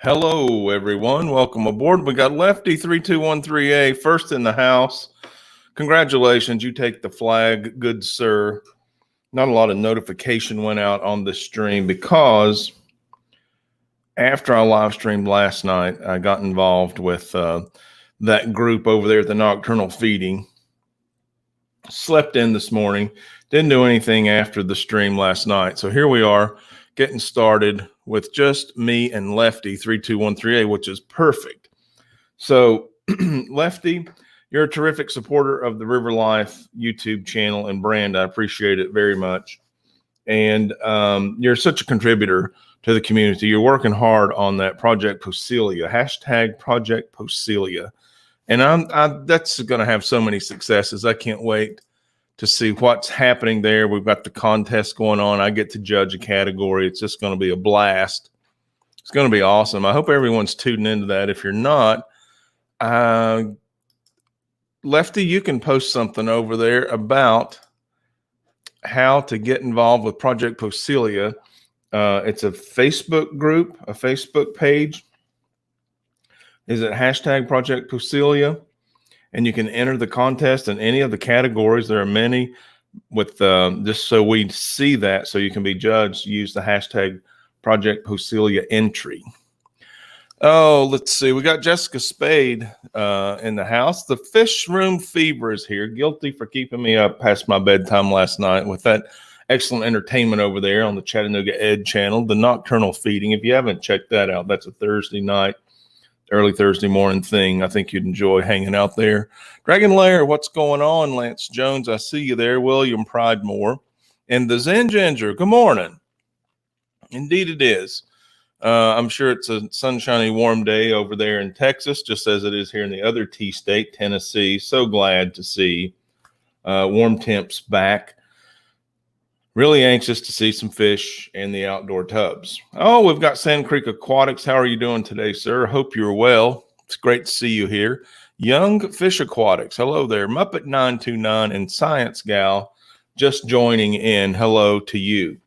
Hello, everyone. Welcome aboard. We got Lefty 3213A first in the house. Congratulations. You take the flag, good sir. Not a lot of notification went out on this stream because after I live streamed last night, I got involved with that group over there at the Nocturnal Feeding. Slept in this morning. Didn't do anything after the stream last night. So here we are getting started with just me and Lefty 3213A, which is perfect. So Lefty, you're a terrific supporter of the River Life YouTube channel and brand. I appreciate it very much. And you're such a contributor to the community. You're working hard on that Project Celia, hashtag Project Celia. And that's going to have so many successes. I can't wait to see what's happening there. We've got the contest going on. I get to judge a category. It's just going to be a blast. It's going to be awesome. I hope everyone's tuning into that. If you're not, Lefty, you can post something over there about how to get involved with Project Celia. It's a Facebook group, a Facebook page. Is it hashtag Project Celia? And you can enter the contest in any of the categories. There are many with just so we see that, so you can be judged. Use the hashtag Project Celia entry. Oh, let's see. We got Jessica Spade in the house. The Fish Room Fever is here. Guilty for keeping me up past my bedtime last night with that excellent entertainment over there on the Chattanooga Ed channel, the Nocturnal Feeding. If you haven't checked that out, that's a Thursday night, early Thursday morning thing. I think you'd enjoy hanging out there. Dragon Lair, what's going on? Lance Jones, I see you there. William Pridemore. And the Zen Ginger, good morning. Indeed it is. I'm sure it's a sunshiny, warm day over there in Texas, just as it is here in the other T-state, Tennessee. So glad to see warm temps back. Really anxious to see some fish in the outdoor tubs. Oh, we've got Sand Creek Aquatics. How are you doing today, sir? Hope you're well. It's great to see you here. Young Fish Aquatics. Hello there. Muppet 929 and Science Gal just joining in. Hello to you.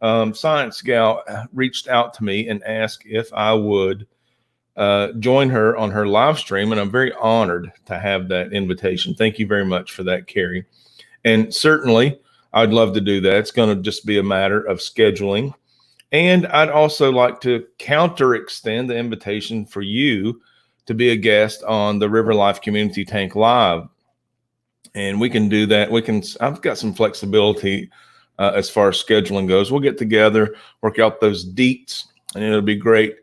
Science Gal reached out to me and asked if I would join her on her live stream, and I'm very honored to have that invitation. Thank you very much for that, Carrie. And certainly, I'd love to do that. It's going to just be a matter of scheduling. And I'd also like to counter extend the invitation for you to be a guest on the River Life Community Tank Live. And we can do that. I've got some flexibility as far as scheduling goes. We'll get together, work out those deets, and it'll be great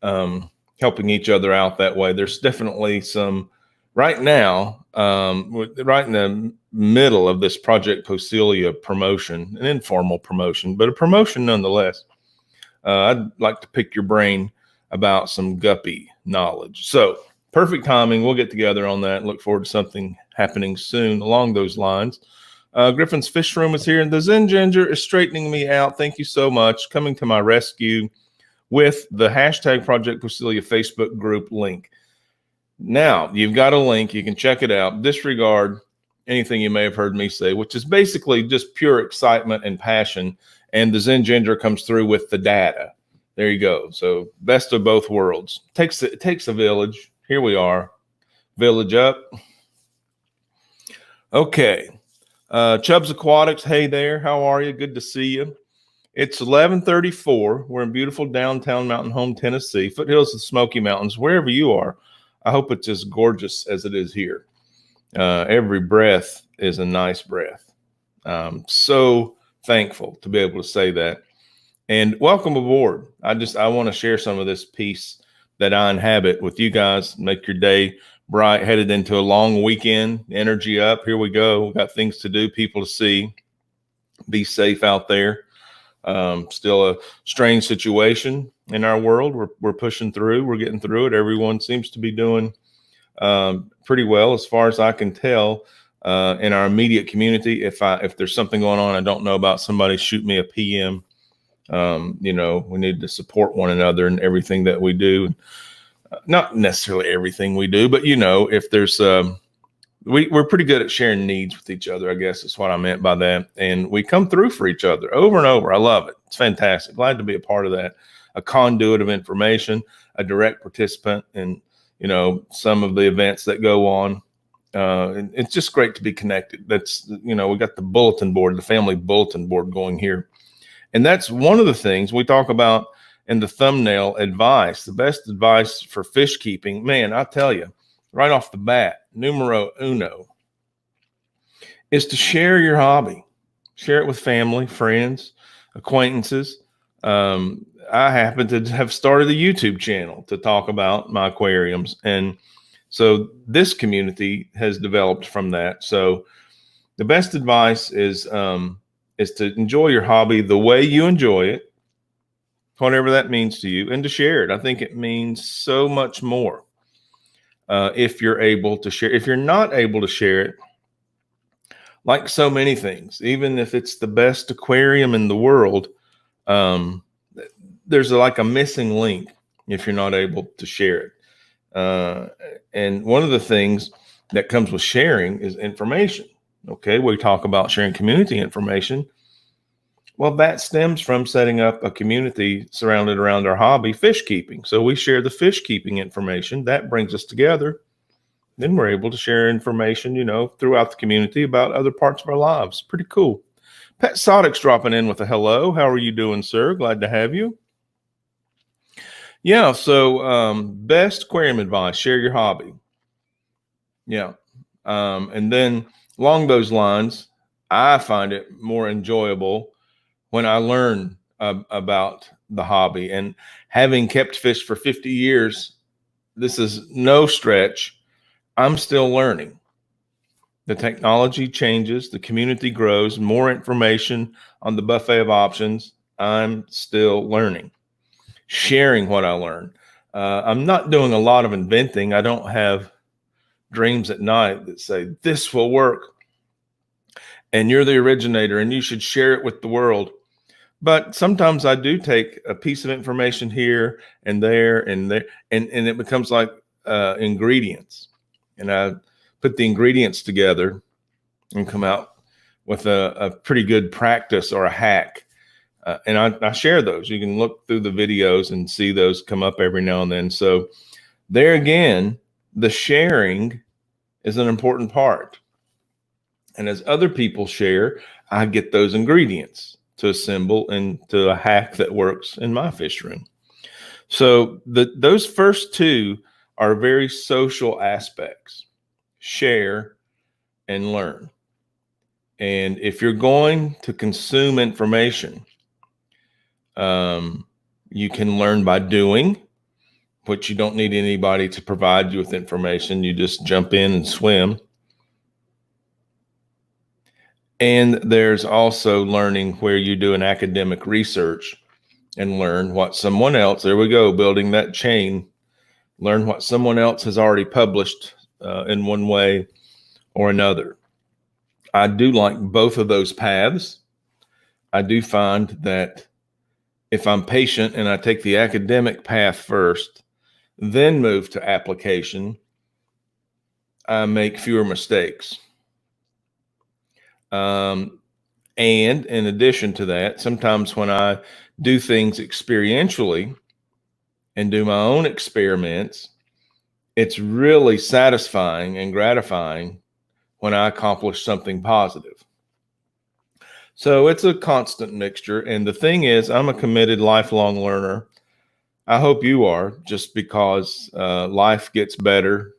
helping each other out that way. There's definitely some right now, right in the middle of this Project Celia promotion, an informal promotion, but a promotion nonetheless. I'd like to pick your brain about some guppy knowledge. So perfect timing. We'll get together on that. Look forward to something happening soon along those lines. Griffin's Fish Room is here, and the Zen Ginger is straightening me out. Thank you so much. Coming to my rescue with the hashtag Project Celia Facebook group link. Now, you've got a link. You can check it out. Disregard anything you may have heard me say, which is basically just pure excitement and passion. And the Zen Ginger comes through with the data. There you go. So best of both worlds. It takes a village. Here we are. Village up. Okay. Chubbs Aquatics. Hey there. How are you? Good to see you. It's 11:34. We're in beautiful downtown Mountain Home, Tennessee, foothills of the Smoky Mountains, wherever you are. I hope it's as gorgeous as it is here. Every breath is a nice breath. So thankful to be able to say that. And welcome aboard. I want to share some of this peace that I inhabit with you guys. Make your day bright, headed into a long weekend. Energy up. Here we go. We've got things to do, people to see. Be safe out there. Still a strange situation in our world. We're pushing through. We're getting through it. Everyone seems to be doing pretty well, as far as I can tell, in our immediate community. If there's something going on I don't know about, somebody shoot me a PM. We need to support one another in everything that we do. Not necessarily everything we do, but if there's we're pretty good at sharing needs with each other, I guess is what I meant by that. And we come through for each other over and over. I love it. It's fantastic. Glad to be a part of that. a conduit of information, a direct participant in, some of the events that go on. And it's just great to be connected. That's, we got the bulletin board, the family bulletin board going here. And that's one of the things we talk about in the thumbnail advice, the best advice for fish keeping. Man, I tell you, right off the bat, numero uno is to share your hobby. Share it with family, friends, acquaintances. I happen to have started a YouTube channel to talk about my aquariums. And so this community has developed from that. So the best advice is to enjoy your hobby the way you enjoy it, whatever that means to you, and to share it. I think it means so much more if you're able to share. If you're not able to share it, like so many things, even if it's the best aquarium in the world, there's like a missing link if you're not able to share it. And one of the things that comes with sharing is information. Okay, we talk about sharing community information. Well, that stems from setting up a community surrounded around our hobby, fish keeping. So we share the fish keeping information. That brings us together. Then we're able to share information, throughout the community about other parts of our lives. Pretty cool. Pat Sodic's dropping in with a hello. How are you doing, sir? Glad to have you. Yeah, so best aquarium advice, share your hobby. Yeah. And then along those lines, I find it more enjoyable when I learn about the hobby. And having kept fish for 50 years, this is no stretch. I'm still learning. The technology changes, the community grows, more information on the buffet of options. I'm still learning, sharing what I learn. I'm not doing a lot of inventing. I don't have dreams at night that say, this will work, and you're the originator, and you should share it with the world. But sometimes I do take a piece of information here and there, and it becomes like ingredients. And I put the ingredients together and come out with a pretty good practice or a hack. And I share those. You can look through the videos and see those come up every now and then. So there again, the sharing is an important part. And as other people share, I get those ingredients to assemble into a hack that works in my fish room. So those first two are very social aspects: share and learn. And if you're going to consume information, you can learn by doing, which you don't need anybody to provide you with information. You just jump in and swim. And there's also learning where you do an academic research and learn what someone else, there we go, building that chain, learn what someone else has already published in one way or another. I do like both of those paths. I do find that if I'm patient and I take the academic path first, then move to application, I make fewer mistakes. And in addition to that, sometimes when I do things experientially and do my own experiments, it's really satisfying and gratifying when I accomplish something positive. So it's a constant mixture. And the thing is, I'm a committed lifelong learner. I hope you are, just because life gets better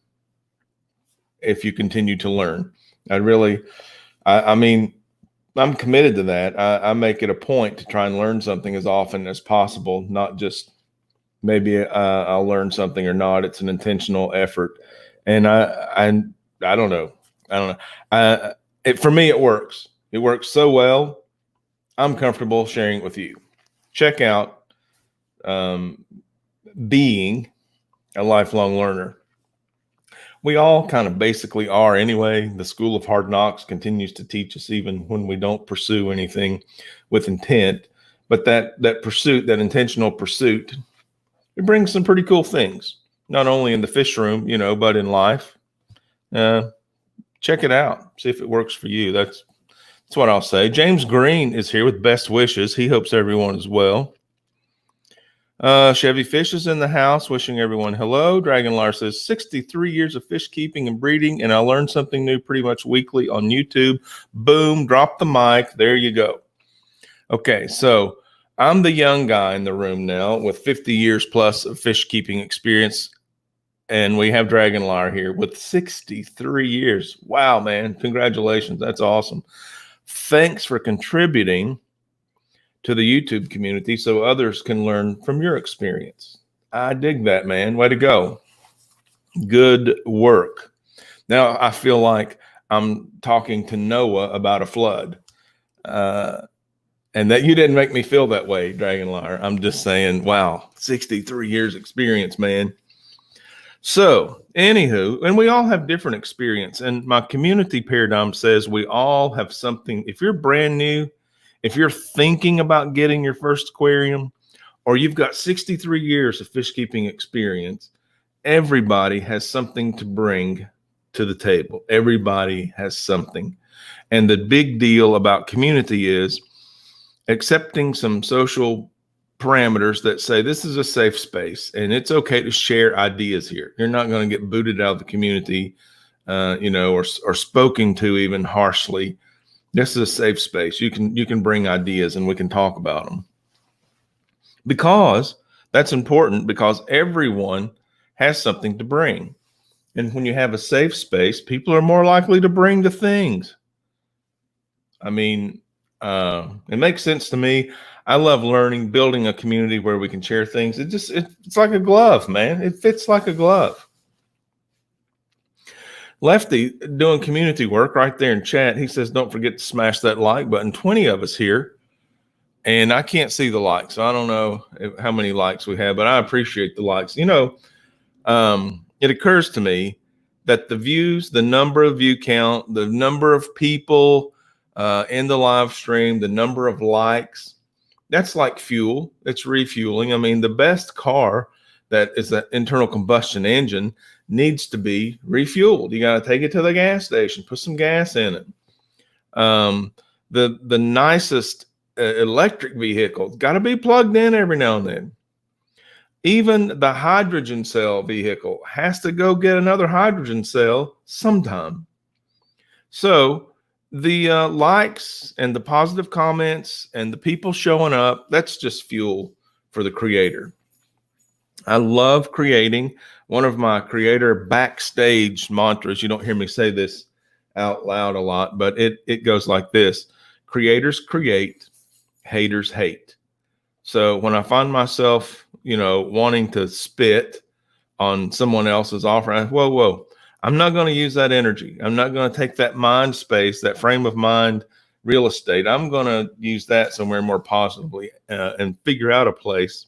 if you continue to learn. I mean, I'm committed to that. I make it a point to try and learn something as often as possible, not just maybe I'll learn something or not. It's an intentional effort. And I don't know. For me, it works. It works so well. I'm comfortable sharing it with you. Check out Being a Lifelong Learner. We all kind of basically are anyway. The School of Hard Knocks continues to teach us even when we don't pursue anything with intent. But that pursuit, that intentional pursuit, it brings some pretty cool things, not only in the fish room, but in life. Check it out. See if it works for you. That's what I'll say. James Green is here with best wishes. He hopes everyone is well. Chevy Fish is in the house, wishing everyone hello. Dragonlar says 63 years of fish keeping and breeding, and I learn something new pretty much weekly on YouTube. Boom, drop the mic. There you go. Okay, so I'm the young guy in the room now with 50 years plus of fish keeping experience, and we have Dragonlar here with 63 years. Wow, man, congratulations. That's awesome. Thanks for contributing to the YouTube community so others can learn from your experience. I dig that, man. Way to go. Good work. Now I feel like I'm talking to Noah about a flood. And that you didn't make me feel that way, Dragonlar. I'm just saying, wow, 63 years experience, man. So, anywho, and we all have different experience. And my community paradigm says we all have something. If you're brand new, if you're thinking about getting your first aquarium, or you've got 63 years of fish keeping experience, everybody has something to bring to the table. Everybody has something. And the big deal about community is accepting some social parameters that say this is a safe space and it's okay to share ideas here. You're not going to get booted out of the community, or spoken to even harshly. This is a safe space. You can bring ideas and we can talk about them. Because that's important, because everyone has something to bring. And when you have a safe space, people are more likely to bring the things. I mean, it makes sense to me. I love learning, building a community where we can share things. It's like a glove, man. It fits like a glove. Lefty doing community work right there in chat. He says, don't forget to smash that like button. 20 of us here, and I can't see the likes. So I don't know how many likes we have, but I appreciate the likes. It occurs to me that the views, the number of view count, the number of people in the live stream, the number of likes, that's like fuel. It's refueling. I mean, the best car that is an internal combustion engine needs to be refueled. You got to take it to the gas station, put some gas in it. The nicest electric vehicle got to be plugged in every now and then. Even the hydrogen cell vehicle has to go get another hydrogen cell sometime. So the likes and the positive comments and the people showing up, that's just fuel for the creator. I love creating. One of my creator backstage mantras, you don't hear me say this out loud a lot, but it goes like this: creators create, haters hate. So when I find myself, wanting to spit on someone else's offer, whoa, I'm not going to use that energy. I'm not going to take that mind space, that frame of mind real estate. I'm going to use that somewhere more positively and figure out a place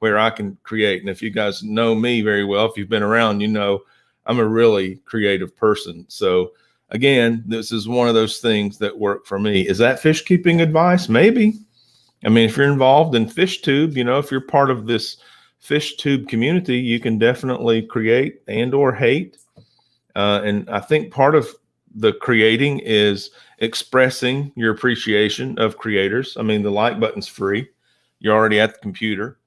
where I can create. And if you guys know me very well, if you've been around, I'm a really creative person. So again, this is one of those things that work for me. Is that fish keeping advice? Maybe. I mean, if you're involved in fish tube, if you're part of this fish tube community, you can definitely create and or hate. And I think part of the creating is expressing your appreciation of creators. I mean, the like button's free. You're already at the computer.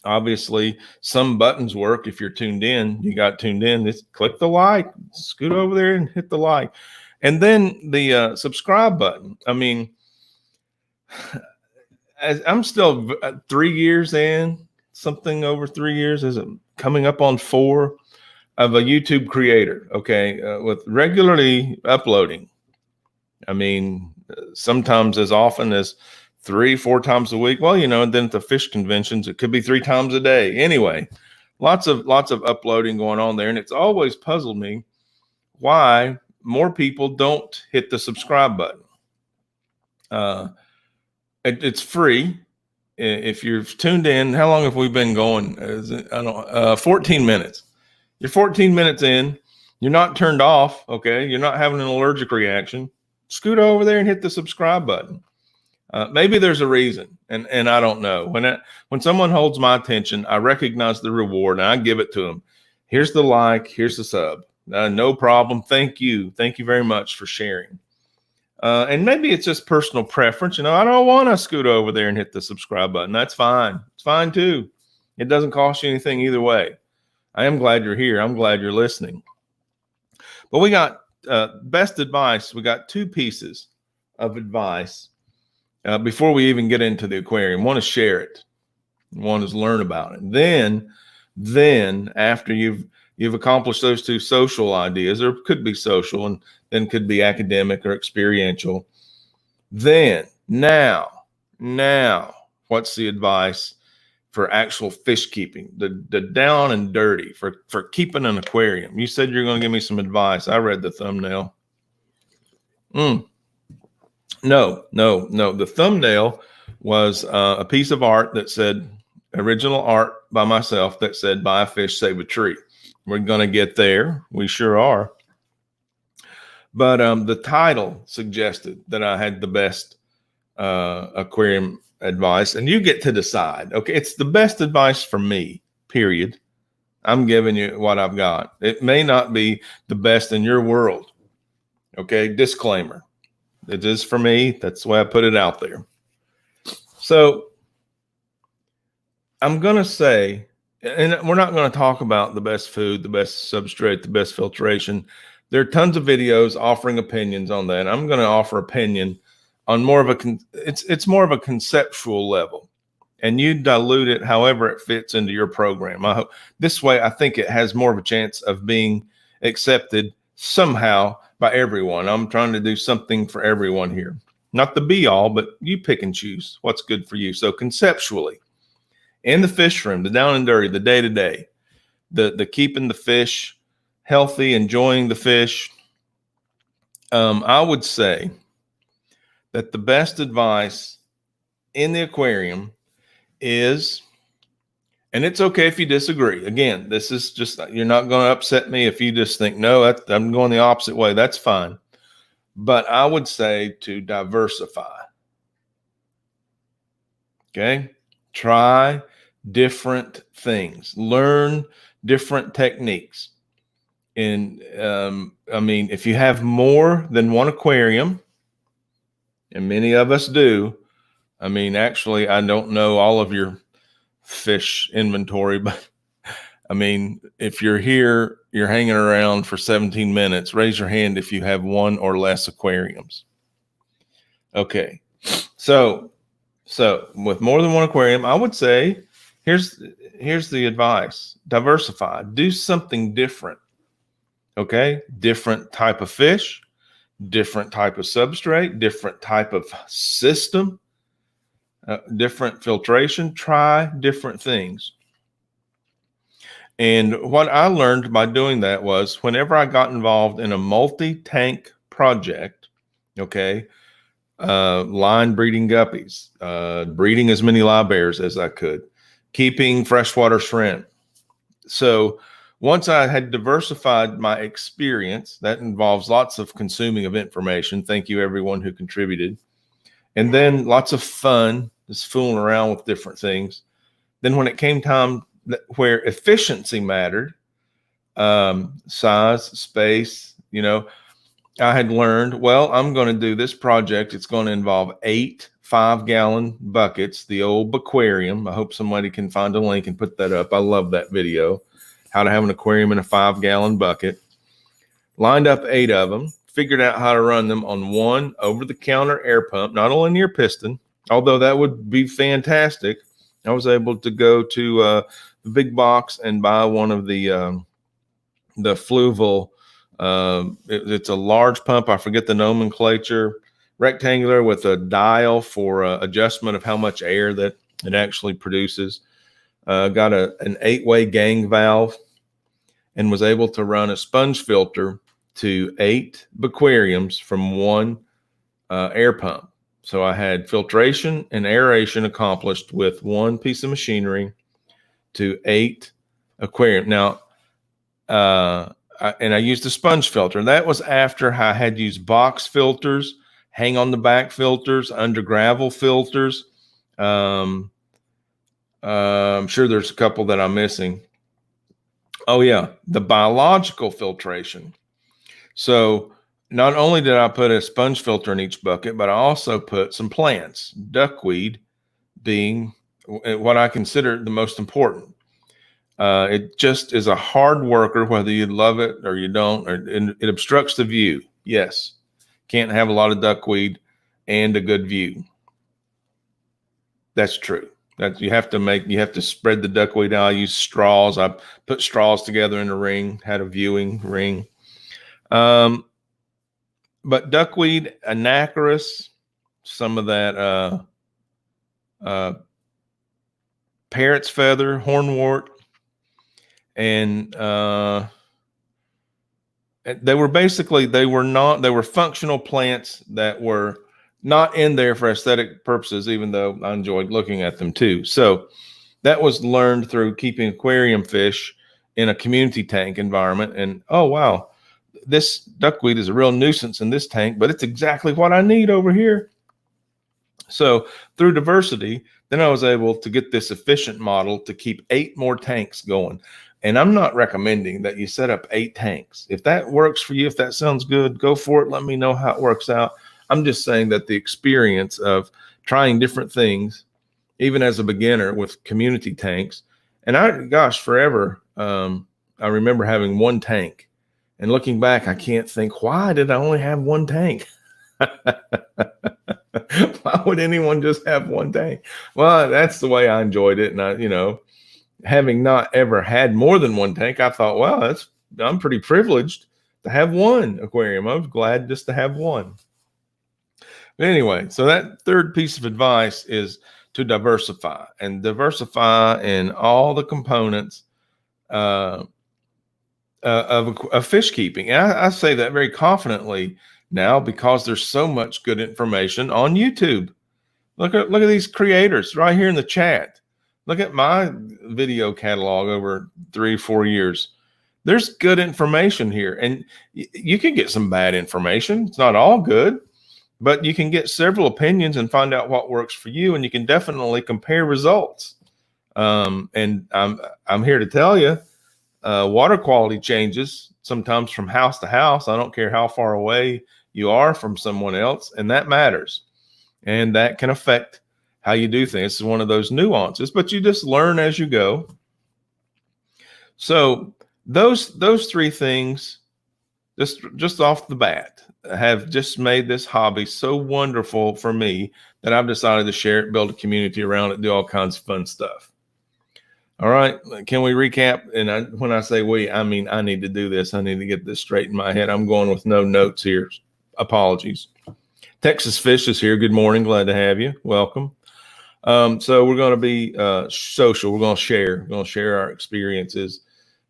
Obviously, some buttons work if you're tuned in. You got tuned in. Just click the like, scoot over there and hit the like. And then the subscribe button. I mean, I'm still 3 years in, something over 3 years. Is it coming up on 4 of a YouTube creator? Okay, with regularly uploading. I mean, sometimes as often as 3-4 times a week. Well, and then at the fish conventions, it could be 3 times a day. Anyway, lots of uploading going on there. And it's always puzzled me why more people don't hit the subscribe button. It's free. If you're tuned in, how long have we been going? 14 minutes. You're 14 minutes in. You're not turned off. Okay. You're not having an allergic reaction. Scoot over there and hit the subscribe button. Maybe there's a reason, and I don't know. When someone holds my attention, I recognize the reward and I give it to them. Here's the like, here's the sub. No problem. Thank you very much for sharing. And maybe it's just personal preference. I don't want to scoot over there and hit the subscribe button. That's fine. It's fine too. It doesn't cost you anything either way. I am glad you're here. I'm glad you're listening. But we got best advice. We got 2 pieces of advice before we even get into the aquarium. One is share it. One is learn about it. Then after you've accomplished those 2 social ideas, or could be social and then could be academic or experiential. Then now, what's the advice for actual fish keeping, the down and dirty for keeping an aquarium? You said you're going to give me some advice. I read the thumbnail. No. The thumbnail was a piece of art that said, original art by myself, that said, buy a fish, save a tree. We're going to get there. We sure are. But the title suggested that I had the best aquarium advice, and you get to decide. Okay, it's the best advice for me, period. I'm giving you what I've got. It may not be the best in your world. Okay, disclaimer. It is for me. That's the way I put it out there. So I'm going to say, and we're not going to talk about the best food, the best substrate, the best filtration. There are tons of videos offering opinions on that. I'm going to offer opinion on more of it's more of a conceptual level, and you dilute it however it fits into your program. I hope this way, I think it has more of a chance of being accepted somehow by everyone. I'm trying to do something for everyone here, not the be all, but you pick and choose what's good for you. So conceptually, in the fish room, the down and dirty, the day to day, the keeping the fish healthy, enjoying the fish, I would say that the best advice in the aquarium is, and it's okay if you disagree. Again, this is just, you're not going to upset me if you just think, no, I'm going the opposite way. That's fine. But I would say to diversify. Okay. Try different things, learn different techniques. And I mean, if you have more than one aquarium, and many of us do, I mean, actually, I don't know all of your fish inventory, but I mean, if you're here, you're hanging around for 17 minutes, raise your hand if you have 1 or less aquariums. Okay. So with more than 1 aquarium, I would say, here's the advice: diversify, do something different. Okay. Different type of fish, different type of substrate, different type of system, different filtration. Try different things. And what I learned by doing that was, whenever I got involved in a multi-tank project, okay, line breeding guppies, breeding as many live bears as I could, keeping freshwater shrimp. So once I had diversified my experience, that involves lots of consuming of information. Thank you, everyone who contributed. And then lots of fun, just fooling around with different things. Then when it came time where efficiency mattered, size, space, I had learned, well, I'm going to do this project. It's going to involve 8 5-gallon buckets, the old aquarium. I hope somebody can find a link and put that up. I love that video, how to have an aquarium in a 5-gallon bucket. Lined up 8 of them, figured out how to run them on one over-the-counter air pump, not only near piston, although that would be fantastic. I was able to go to the big box and buy one of the Fluval. It's a large pump. I forget the nomenclature. Rectangular with a dial for adjustment of how much air that it actually produces. Got an 8-way gang valve, and was able to run a sponge filter to 8 aquariums from one air pump. So I had filtration and aeration accomplished with one piece of machinery to 8 aquarium. Now, I used a sponge filter. And that was after I had used box filters, hang on the back filters, under gravel filters. I'm sure there's a couple that I'm missing. Oh yeah, the biological filtration. So not only did I put a sponge filter in each bucket, but I also put some plants, duckweed being what I consider the most important. It just is a hard worker, whether you love it or you don't, or it obstructs the view. Yes. Can't have a lot of duckweed and a good view. That's true. That you have to spread the duckweed out. I use straws. I put straws together in a ring, had a viewing ring. But duckweed, anacarus, some of that parrot's feather, hornwort, and they were functional plants that were not in there for aesthetic purposes, even though I enjoyed looking at them too. So that was learned through keeping aquarium fish in a community tank environment. And oh, wow, this duckweed is a real nuisance in this tank, but it's exactly what I need over here. So through diversity, then I was able to get this efficient model to keep 8 more tanks going. And I'm not recommending that you set up 8 tanks. If that works for you, if that sounds good, go for it. Let me know how it works out. I'm just saying that the experience of trying different things, even as a beginner with community tanks, and forever, I remember having 1 tank. And looking back, I can't think, why did I only have 1 tank? Why would anyone just have 1 tank? Well, that's the way I enjoyed it. And having not ever had more than 1 tank, I thought, well, I'm pretty privileged to have 1 aquarium. I was glad just to have 1. But anyway, so that third piece of advice is to diversify in all the components of fish keeping. And I say that very confidently now because there's so much good information on YouTube. Look at these creators right here in the chat. Look at my video catalog over 3-4 years. There's good information here, and you can get some bad information. It's not all good, but you can get several opinions and find out what works for you, and you can definitely compare results. And I'm here to tell you, water quality changes sometimes from house to house. I don't care how far away you are from someone else, and that matters. And that can affect how you do things. It's one of those nuances, but you just learn as you go. So those 3 things, just off the bat, have just made this hobby so wonderful for me that I've decided to share it, build a community around it, do all kinds of fun stuff. All right. Can we recap? And when I say we, I mean, I need to do this. I need to get this straight in my head. I'm going with no notes here. Apologies. Texas Fish is here. Good morning. Glad to have you. Welcome. So we're going to be social. We're going to share our experiences.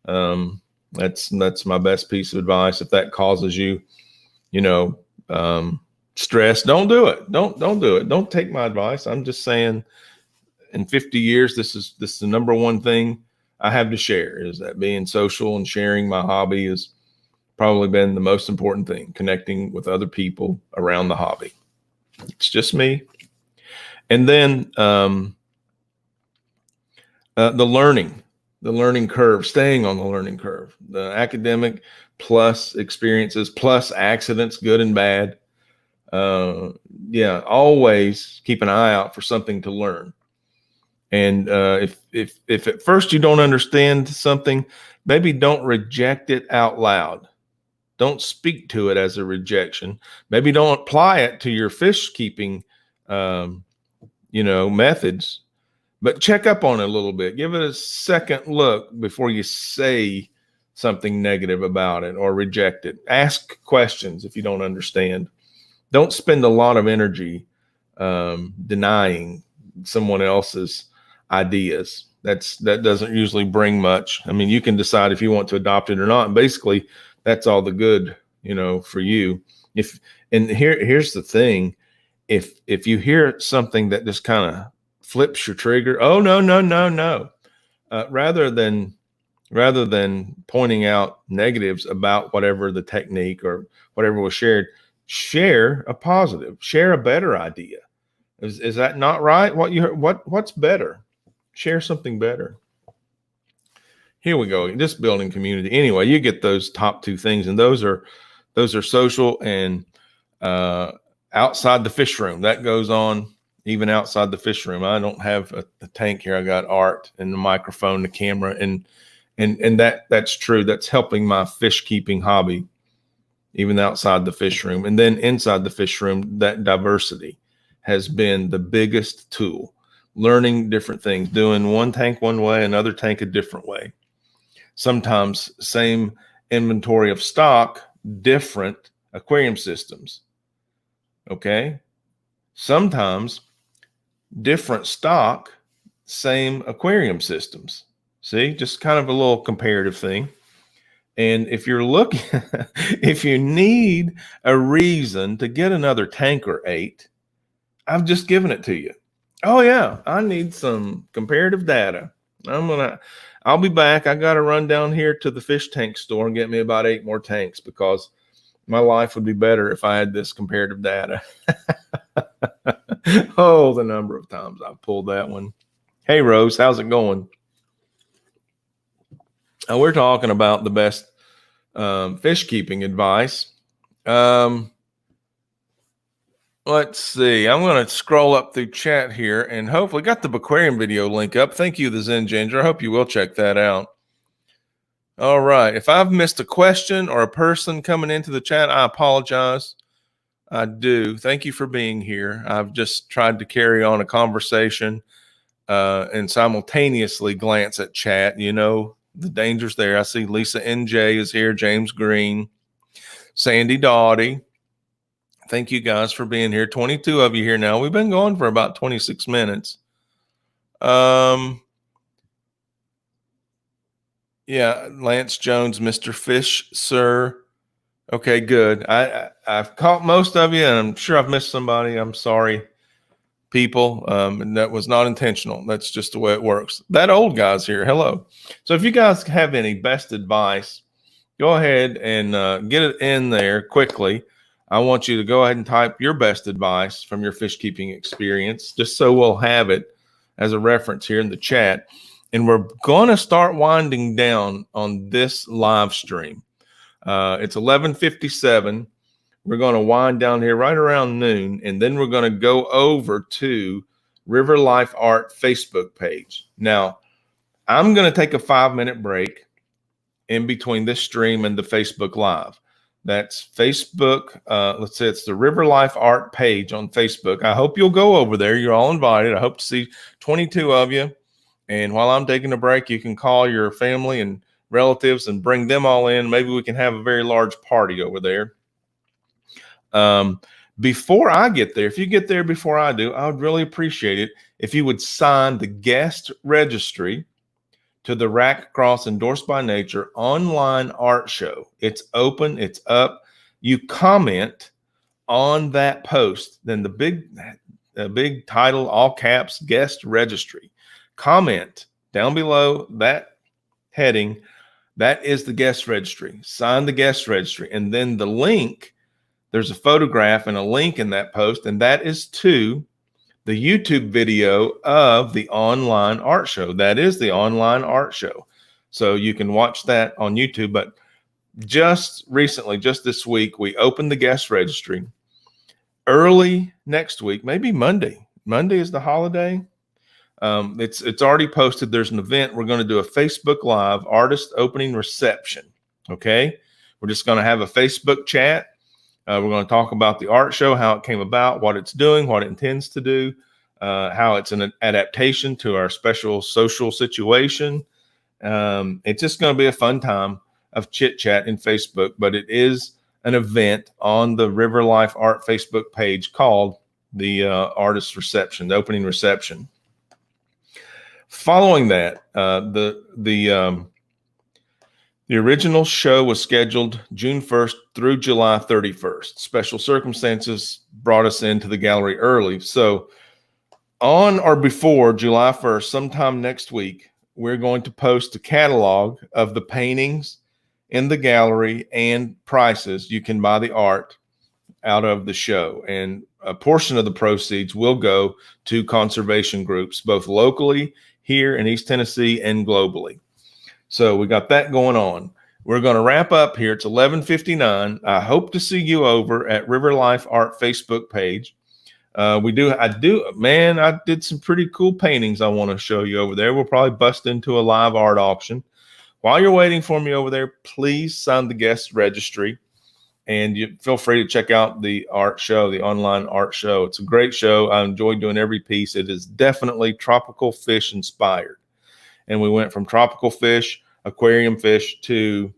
That's my best piece of advice. If that causes you, stress, don't do it. Don't do it. Don't take my advice. I'm just saying, in 50 years, this is the number one thing I have to share, is that being social and sharing my hobby has probably been the most important thing, connecting with other people around the hobby. It's just me. And then the learning curve, staying on the learning curve, the academic plus experiences plus accidents, good and bad. Always keep an eye out for something to learn. And if at first you don't understand something, maybe don't reject it out loud. Don't speak to it as a rejection. Maybe don't apply it to your fish keeping, methods, but check up on it a little bit. Give it a second look before you say something negative about it or reject it. Ask questions if you don't understand. Don't spend a lot of energy denying someone else's ideas. That doesn't usually bring much. I mean, you can decide if you want to adopt it or not. Basically, that's all the good, for you. Here's the thing. If you hear something that just kind of flips your trigger, oh, no. Rather than pointing out negatives about whatever the technique or whatever was shared, share a positive, share a better idea. Is that not right? What you heard, what's better? Share something better. Here we go. Just building community. Anyway, you get those top 2 things, and those are Those are social and outside the fish room. That goes on even outside the fish room. I don't have a tank here. I got art and the microphone, the camera, and that's true. That's helping my fish keeping hobby, even outside the fish room. And then inside the fish room, that diversity has been the biggest tool. Learning different things, doing one tank one way, another tank a different way. Sometimes same inventory of stock, different aquarium systems. Okay. Sometimes different stock, same aquarium systems. See, just kind of a little comparative thing. And if you're looking, if you need a reason to get another tank or 8, I've just given it to you. Oh yeah, I need some comparative data. I'll be back. I got to run down here to the fish tank store and get me about 8 more tanks, because my life would be better if I had this comparative data. Oh, the number of times I've pulled that one. Hey, Rose, how's it going? We're talking about the best fish keeping advice. Let's see. I'm going to scroll up through chat here and hopefully got the aquarium video link up. Thank you, the Zen Ginger. I hope you will check that out. All right. If I've missed a question or a person coming into the chat, I apologize. I do. Thank you for being here. I've just tried to carry on a conversation and simultaneously glance at chat. You know, the dangers there. I see Lisa NJ is here, James Green, Sandy Doughty. Thank you guys for being here. 22 of you here now. We've been going for about 26 minutes. Yeah, Lance Jones, Mr. Fish, sir. Okay, good. I've caught most of you, and I'm sure I've missed somebody. I'm sorry, people. And that was not intentional. That's just the way it works. That old guy's here. Hello. So if you guys have any best advice, go ahead and get it in there quickly. I want you to go ahead and type your best advice from your fish keeping experience, just so we'll have it as a reference here in the chat. And we're going to start winding down on this live stream. It's 11:57. We're going to wind down here right around noon, and then we're going to go over to River Life Art Facebook page. Now, I'm going to take a 5-minute break in between this stream and the Facebook Live. That's Facebook. Let's say it's the River Life Art page on Facebook. I hope you'll go over there. You're all invited. I hope to see 22 of you. And while I'm taking a break, you can call your family and relatives and bring them all in. Maybe we can have a very large party over there. Before I get there, if you get there before I do, I would really appreciate it if you would sign the guest registry to the Rack Cross Endorsed by Nature online art show. It's open, it's up. You comment on that post, then the big title, all caps, guest registry. Comment down below that heading. That is the guest registry. Sign the guest registry. And then the link, there's a photograph and a link in that post, and that is to the YouTube video of the online art show. That is the online art show. So you can watch that on YouTube. But just recently, just this week, we opened the guest registry. Early next week, maybe Monday. Monday is the holiday. It's already posted. There's an event. We're going to do a Facebook Live artist opening reception. Okay. We're just going to have a Facebook chat. We're going to talk about the art show, how it came about, what it's doing, what it intends to do, how it's an adaptation to our special social situation. It's just going to be a fun time of chit chat in Facebook, but it is an event on the River Life Art Facebook page called the artist reception, the opening reception. Following that, the original show was scheduled June 1st through July 31st. Special circumstances brought us into the gallery early. So on or before July 1st, sometime next week, we're going to post a catalog of the paintings in the gallery and prices. You can buy the art out of the show. And a portion of the proceeds will go to conservation groups, both locally here in East Tennessee and globally. So we got that going on. We're going to wrap up here. It's 11:59. I hope to see you over at River Life Art Facebook page. I did some pretty cool paintings I want to show you over there. We'll probably bust into a live art auction. While you're waiting for me over there, please sign the guest registry. And you feel free to check out the art show, the online art show. It's a great show. I enjoy doing every piece. It is definitely tropical fish inspired. And we went from tropical fish, aquarium fish, to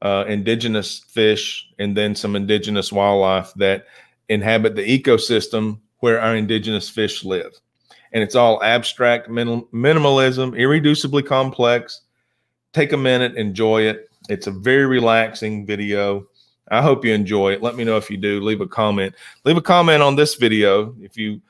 indigenous fish, and then some indigenous wildlife that inhabit the ecosystem where our indigenous fish live. And it's all abstract minimalism, irreducibly complex. Take a minute, enjoy it. It's a very relaxing video. I hope you enjoy it. Let me know if you do. Leave a comment. Leave a comment on this video. If you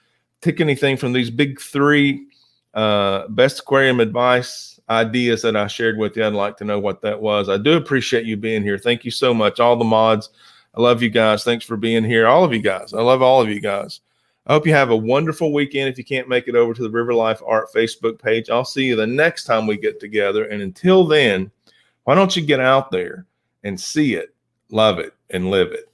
take anything from these big three best aquarium advice ideas that I shared with you, I'd like to know what that was. I do appreciate you being here. Thank you so much. All the mods. I love you guys. Thanks for being here. All of you guys. I love all of you guys. I hope you have a wonderful weekend. If you can't make it over to the River Life Art Facebook page, I'll see you the next time we get together. And until then, why don't you get out there and see it, love it, and live it?